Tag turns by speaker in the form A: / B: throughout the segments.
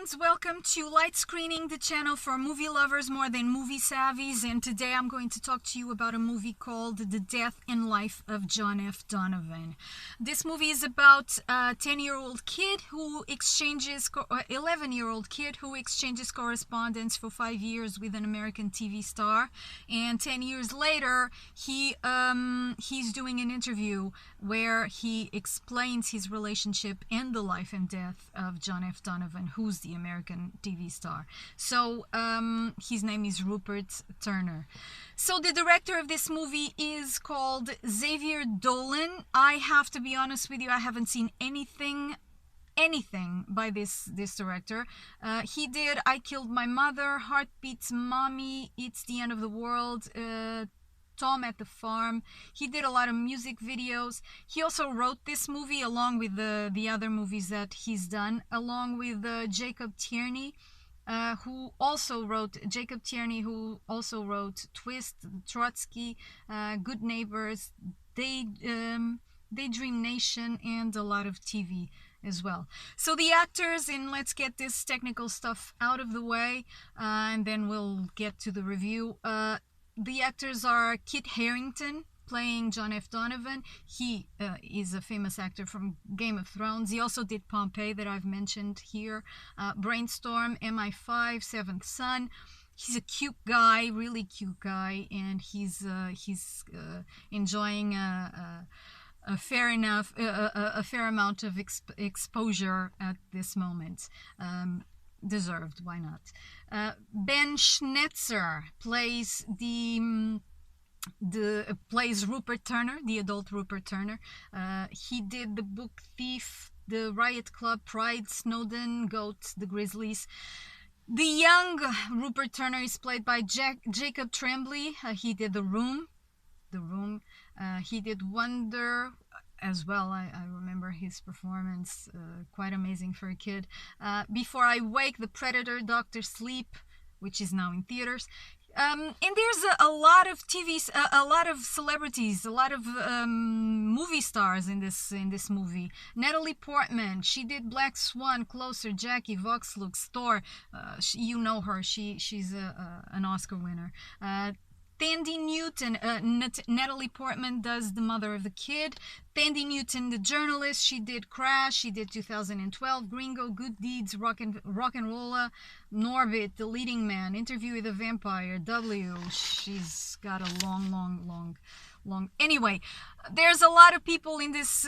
A: fans, welcome to Light Screening, the channel for movie lovers more than movie savvies, and today I'm going to talk to you about a movie called The Death and Life of John F. Donovan. This movie is about a 10-year-old kid who exchanges, 11-year-old kid who exchanges correspondence for 5 years with an American TV star, and 10 years later he's doing an interview where he explains his relationship and the life and death of John F. Donovan, who's the American TV star. So his name is Rupert Turner. So the director of this movie is called Xavier Dolan. I have to be honest with you, I haven't seen anything by this director. He did I Killed My Mother, Heartbeats Mommy, It's the End of the World, Tom at the Farm. He did a lot of music videos. He also wrote this movie along with the other movies that he's done, along with Jacob Tierney, who also wrote Twist, Trotsky, Good Neighbors, Daydream Nation, and a lot of TV as well. So the actors, and let's get this technical stuff out of the way, and then we'll get to the review. The actors are Kit Harington, playing John F. Donovan. He is a famous actor from Game of Thrones. He also did Pompeii, that I've mentioned here. Brainstorm, MI5, Seventh Son. He's a cute guy, really cute guy, and he's enjoying a fair amount of exposure at this moment. Deserved, why not? Ben Schnetzer plays plays Rupert Turner, the adult Rupert Turner. He did the book Thief, The Riot Club, Pride, Snowden, Goat, The Grizzlies. The young Rupert Turner is played by Jacob Tremblay. He did The Room. He did Wonder as well. I remember his performance, quite amazing for a kid. Before I Wake, The Predator, Dr. Sleep, which is now in theaters. And there's a lot of a lot of celebrities, a lot of movie stars in this movie. Natalie Portman, she did Black Swan, Closer, Jackie, Vox Lux, Thor. You know her. She's an Oscar winner. Thandie Newton, Natalie Portman does the mother of the kid. Thandie Newton, the journalist, she did Crash, she did 2012, Gringo, Good Deeds, Rock and Rolla, Norbit, The Leading Man, Interview with a Vampire, W. She's got a long. Anyway, there's a lot of people in this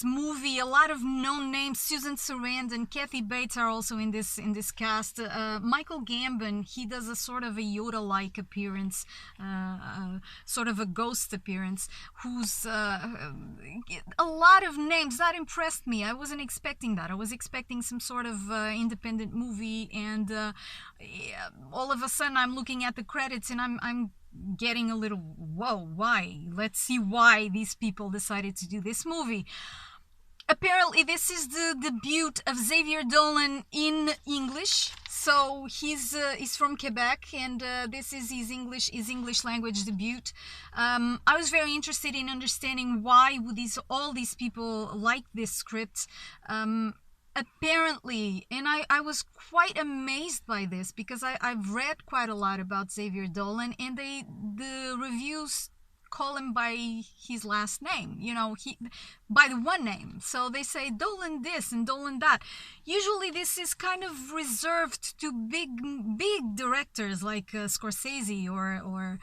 A: movie, a lot of known names. Susan Sarandon, Kathy Bates are also in this cast. Michael Gambon, he does a sort of a Yoda-like appearance, sort of a ghost appearance. Who's a lot of names that impressed me. I wasn't expecting that. I was expecting some sort of independent movie, and all of a sudden I'm looking at the credits and I'm getting a little, whoa, why? Let's see why these people decided to do this movie. Apparently this is the debut of Xavier Dolan in English. So he's from Quebec, and this is his English language debut. I was very interested in understanding why would all these people like this script. Apparently, and I was quite amazed by this, because I've read quite a lot about Xavier Dolan, and the reviews call him by his last name, by the one name. So they say Dolan this and Dolan that. Usually this is kind of reserved to big directors like Scorsese or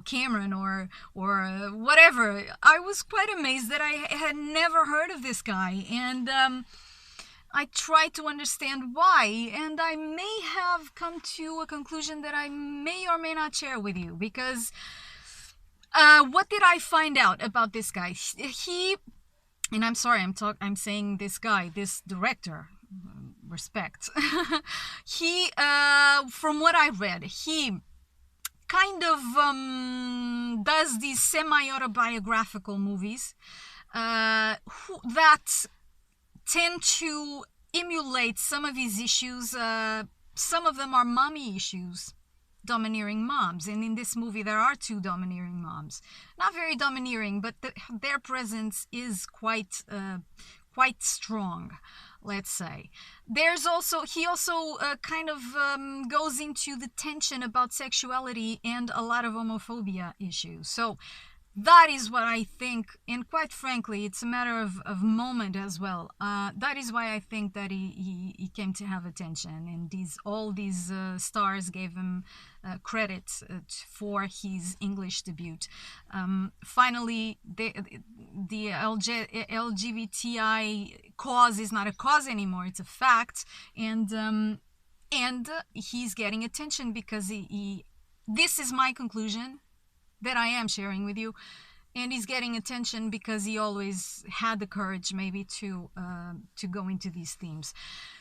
A: Cameron or whatever. I was quite amazed that I had never heard of this guy, and I tried to understand why, and I may have come to a conclusion that I may or may not share with you, because what did I find out about this guy? And I'm sorry, I'm saying this guy, this director, respect. From what I read, he kind of does these semi-autobiographical movies that tend to emulate some of his issues. Some of them are mommy issues, domineering moms, and in this movie there are two domineering moms. Not very domineering, but their presence is quite strong. let's say. He also kind of goes into the tension about sexuality and a lot of homophobia issues. So that is what I think, and quite frankly, it's a matter of moment as well. That is why I think that he came to have attention, and all these stars gave him credit for his English debut. Finally, the LGBTI cause is not a cause anymore; it's a fact, and he's getting attention because he. This is my conclusion that I am sharing with you, and he's getting attention because he always had the courage maybe to go into these themes.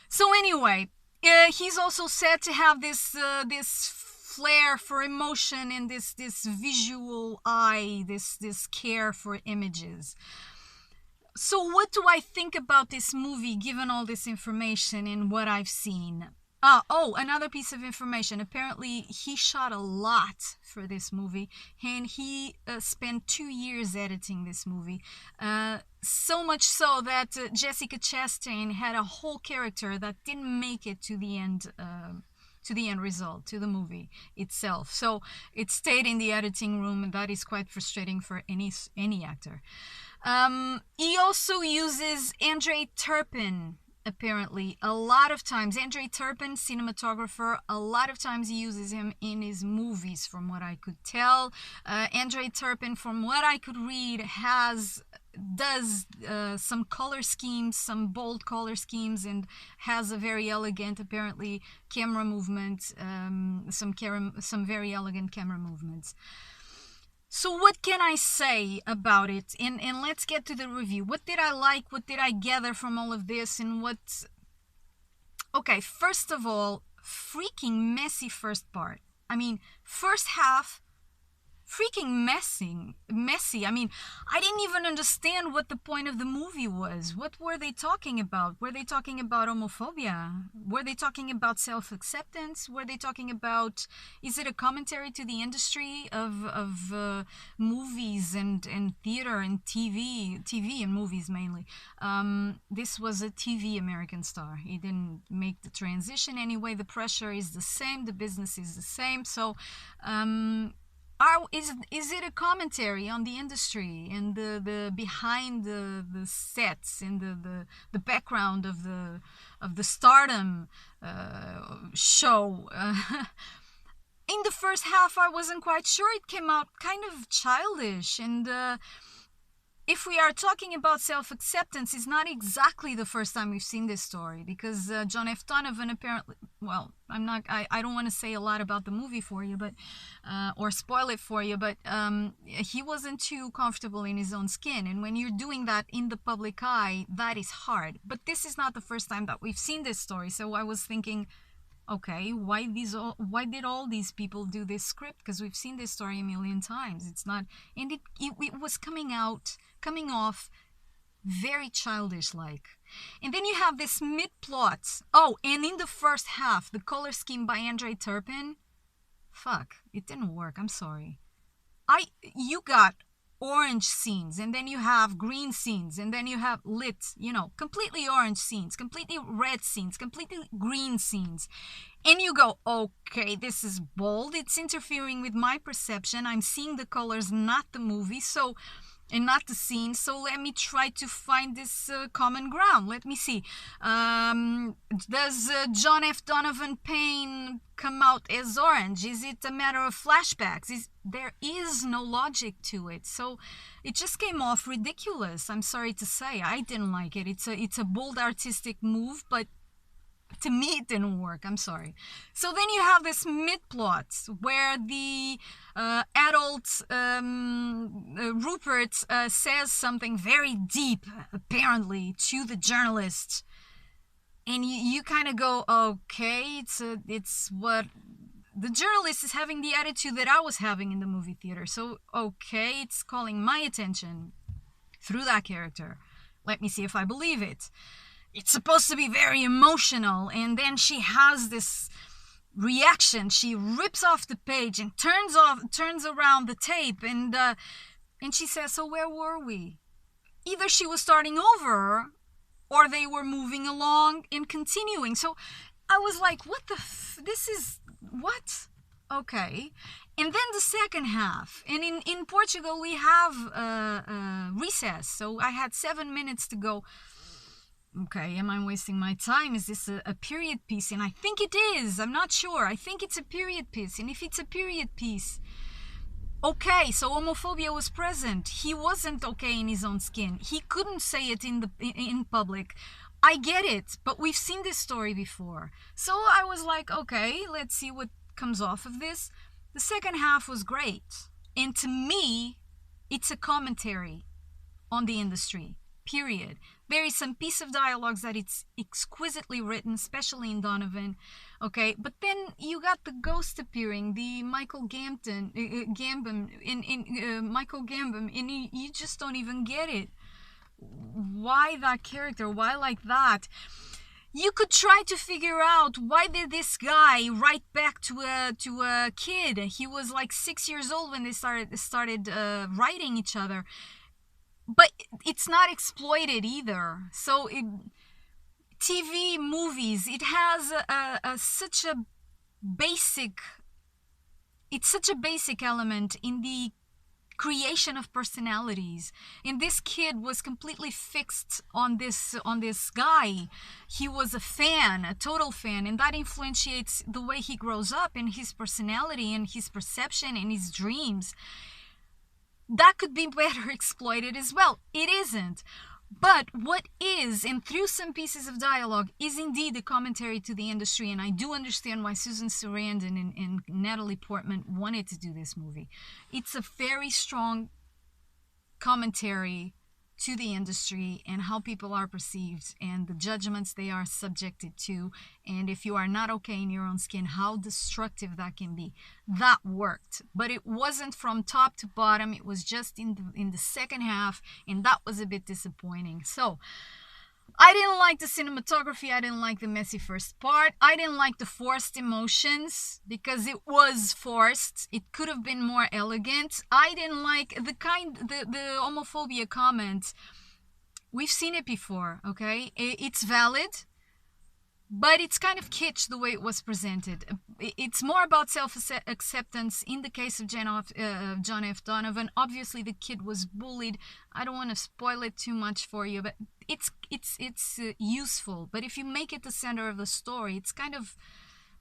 A: So anyway, he's also said to have this flair for emotion and this visual eye, this care for images. So what do I think about this movie given all this information and what I've seen? Another piece of information. Apparently, he shot a lot for this movie, and he spent 2 years editing this movie. So much so that Jessica Chastain had a whole character that didn't make it to the end result, to the movie itself. So it stayed in the editing room, and that is quite frustrating for any actor. He also uses André Turpin. Apparently, a lot of times, André Turpin, cinematographer, a lot of times he uses him in his movies, from what I could tell. André Turpin, from what I could read, does some color schemes, some bold color schemes, and has a very elegant, apparently, camera movement, some very elegant camera movements. So what can I say about it? And let's get to the review. What did I like? What did I gather from all of this? And what... Okay, first of all, freaking messy first part. I mean, first half, freaking messy. I mean, I didn't even understand what the point of the movie was. What were they talking about? Were they talking about homophobia? Were they talking about self-acceptance? Were they talking about... Is it a commentary to the industry of movies and theater and TV and movies mainly? This was a TV American star. He didn't make the transition anyway. The pressure is the same. The business is the same. So... Is it a commentary on the industry and the behind the sets and the background of the stardom show? In the first half, I wasn't quite sure. It came out kind of childish, and if we are talking about self-acceptance, it's not exactly the first time we've seen this story, because John F. Donovan apparently, well, I don't want to say a lot about the movie for you, but or spoil it for you, but he wasn't too comfortable in his own skin, and when you're doing that in the public eye, that is hard. But this is not the first time that we've seen this story, so I was thinking, okay, why did all these people do this script? Because we've seen this story a million times. It's not, and it was coming off very childish-like. And then you have this mid-plot. Oh, and in the first half, the color scheme by André Turpin, fuck, it didn't work. I'm sorry. You got orange scenes, and then you have green scenes, and then you have lit, completely orange scenes, completely red scenes, completely green scenes. And you go, okay, this is bold. It's interfering with my perception. I'm seeing the colors, not the movie, and not the scene. So let me try to find this common ground. Let me see. Does John F. Donovan pain come out as orange? Is it a matter of flashbacks? There is no logic to it. So it just came off ridiculous. I'm sorry to say. I didn't like it. It's a bold artistic move, but to me it didn't work. I'm sorry. So then you have this mid-plot where the adult Rupert says something very deep, apparently, to the journalist, and you kind of go, okay, it's what the journalist is having, the attitude that I was having in the movie theater. So okay, it's calling my attention through that character. Let me see if I believe it. It's supposed to be very emotional, and then she has this reaction. She rips off the page and turns around the tape, and she says, so where were we? Either she was starting over, or they were moving along and continuing. So I was like, what the this is what? Okay. And then the second half, and in Portugal we have recess, so I had 7 minutes to go. Okay, am I wasting my time? Is this a period piece? And I think it is. I'm not sure. I think it's a period piece. And if it's a period piece, okay, so homophobia was present. He wasn't okay in his own skin. He couldn't say it in public. I get it, but we've seen this story before. So I was like, okay, let's see what comes off of this. The second half was great. And to me, it's a commentary on the industry, period. There is some piece of dialogues that it's exquisitely written, especially in Donovan, okay? But then you got the ghost appearing, the Michael Gambon, Michael Gambon, and you just don't even get it. Why that character? Why like that? You could try to figure out why did this guy write back to a kid. He was like 6 years old when they started writing each other. But it's not exploited either. So TV, movies, it has such a basic element in the creation of personalities. And this kid was completely fixed on this guy. He was a fan, a total fan, and that influences the way he grows up and his personality and his perception and his dreams. That could be better exploited as well. It isn't. But what is, and through some pieces of dialogue, is indeed a commentary to the industry. And I do understand why Susan Sarandon and Natalie Portman wanted to do this movie. It's a very strong commentary to the industry and how people are perceived and the judgments they are subjected to, and if you are not okay in your own skin, how destructive that can be. That worked, but it wasn't from top to bottom. It was just in the second half, and that was a bit disappointing. So I didn't like the cinematography. I didn't like the messy first part. I didn't like the forced emotions because it was forced. It could have been more elegant. I didn't like the homophobia comment. We've seen it before, okay? It's valid, but it's kind of kitsch the way it was presented. It's more about self-acceptance in the case of John F. Donovan. Obviously, the kid was bullied. I don't want to spoil it too much for you, but it's useful. But if you make it the center of the story, it's kind of,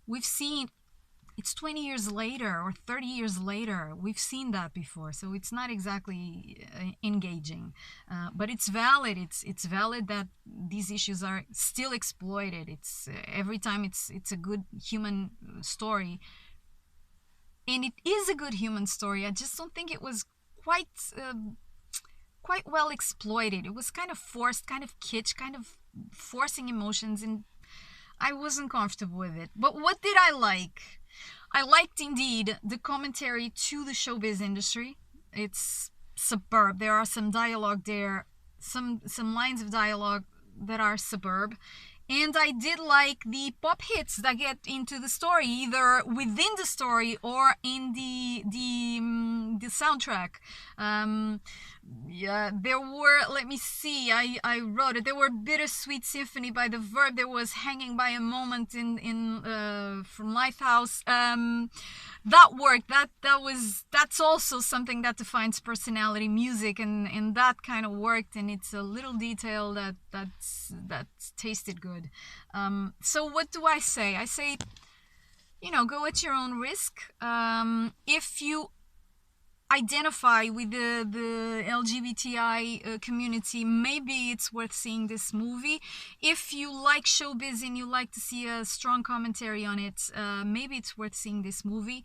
A: we've seen, it's 20 years later or 30 years later. We've seen that before, so it's not exactly engaging. But it's valid. It's valid that these issues are still exploited. It's every time it's a good human story, and it is a good human story. I just don't think it was quite well exploited. It was kind of forced, kind of kitsch, kind of forcing emotions, and I wasn't comfortable with it. But what did I like? I liked indeed the commentary to the showbiz industry. It's superb. There are some dialogue there, some lines of dialogue that are superb. And I did like the pop hits that get into the story, either within the story or in the soundtrack. Yeah, there were, let me see, I wrote it. There were Bittersweet Symphony by The Verb. There was Hanging by a Moment from Lifehouse. That worked. That's also something that defines personality, music, and that kind of worked. And it's a little detail that's tasted good. So what do I say? I say, go at your own risk. If you identify with the LGBTI community, maybe it's worth seeing this movie. If you like showbiz and you like to see a strong commentary on it, maybe it's worth seeing this movie.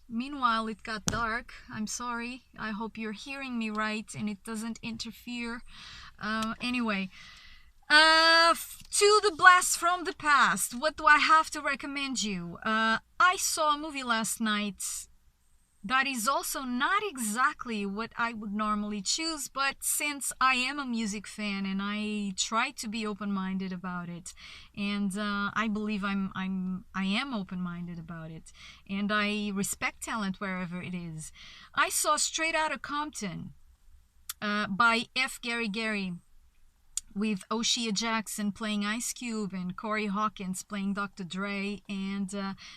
A: Meanwhile, it got dark. I'm sorry. I hope you're hearing me right and it doesn't interfere. Anyway, to the blast from the past, what do I have to recommend you? I saw a movie last night that is also not exactly what I would normally choose, but since I am a music fan and I try to be open-minded about it, and I believe I am open-minded about it, and I respect talent wherever it is, I saw Straight Outta Compton by F. Gary Gary, with O'Shea Jackson playing Ice Cube and Corey Hawkins playing Dr. Dre and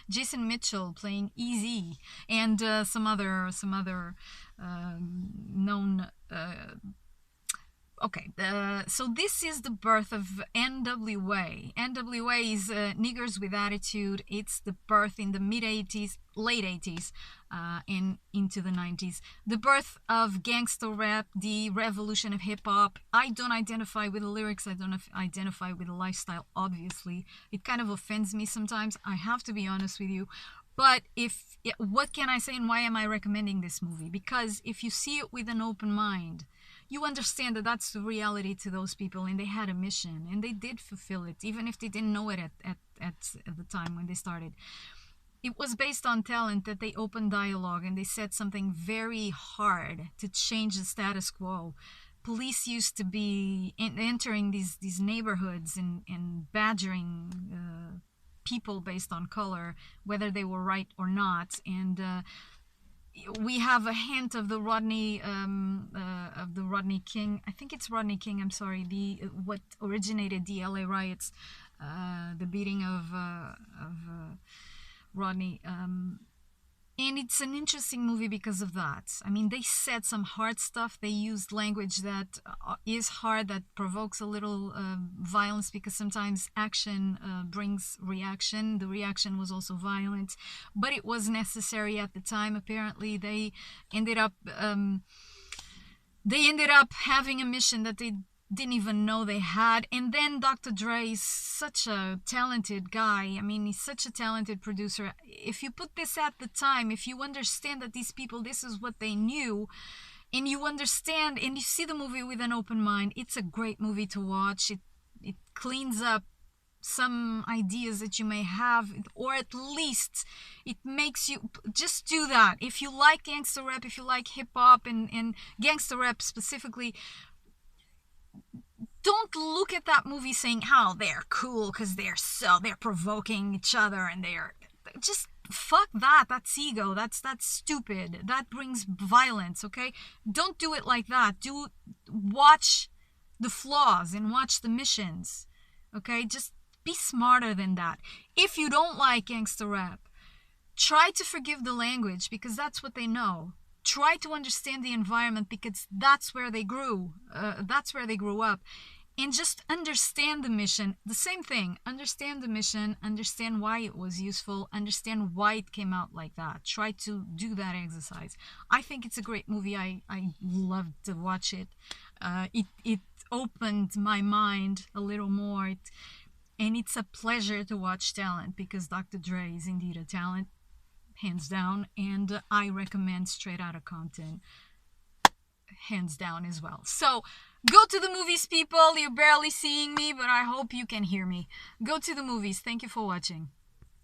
A: Jason Mitchell playing Eazy and some other known. Okay, so this is the birth of NWA. NWA is Niggers with Attitude. It's the birth in the mid-80s, late 80s, and into the 90s. The birth of gangster rap, the revolution of hip-hop. I don't identify with the lyrics. I don't identify with the lifestyle, obviously. It kind of offends me sometimes. I have to be honest with you. But what can I say and why am I recommending this movie? Because if you see it with an open mind, you understand that that's the reality to those people, and they had a mission, and they did fulfill it, even if they didn't know it at the time when they started. It was based on talent that they opened dialogue, and they said something very hard to change the status quo. Police used to be entering these neighborhoods and badgering people based on color, whether they were right or not, and we have a hint of the Rodney King. I think it's Rodney King. I'm sorry. What originated the LA riots, the beating of Rodney. And it's an interesting movie because of that. I mean, they said some hard stuff. They used language that is hard, that provokes a little violence, because sometimes action brings reaction. The reaction was also violent, but it was necessary at the time. Apparently, they ended up having a mission that they didn't even know they had. And then Dr. Dre is such a talented guy. I mean, he's such a talented producer. If you put this at the time, if you understand that these people, this is what they knew, and you understand and you see the movie with an open mind, it's a great movie to watch. It cleans up some ideas that you may have, or at least it makes you just do that. If you like gangster rap, if you like hip-hop and gangster rap specifically, don't look at that movie saying how they're cool because they're provoking each other, and they're just fuck that. That's ego. That's stupid. That brings violence. Okay, don't do it like that. Watch the flaws and watch the missions. Okay, just be smarter than that. If you don't like gangster rap, try to forgive the language, because that's what they know. Try to understand the environment, because that's where they grew. That's where they grew up. And just understand the mission. The same thing. Understand the mission. Understand why it was useful. Understand why it came out like that. Try to do that exercise. I think it's a great movie. I loved to watch it. It opened my mind a little more. And it's a pleasure to watch talent, because Dr. Dre is indeed a talent, hands down, and I recommend Straight Outta Compton, hands down as well. So go to the movies, people. You're barely seeing me, but I hope you can hear me. Go to the movies. Thank you for watching.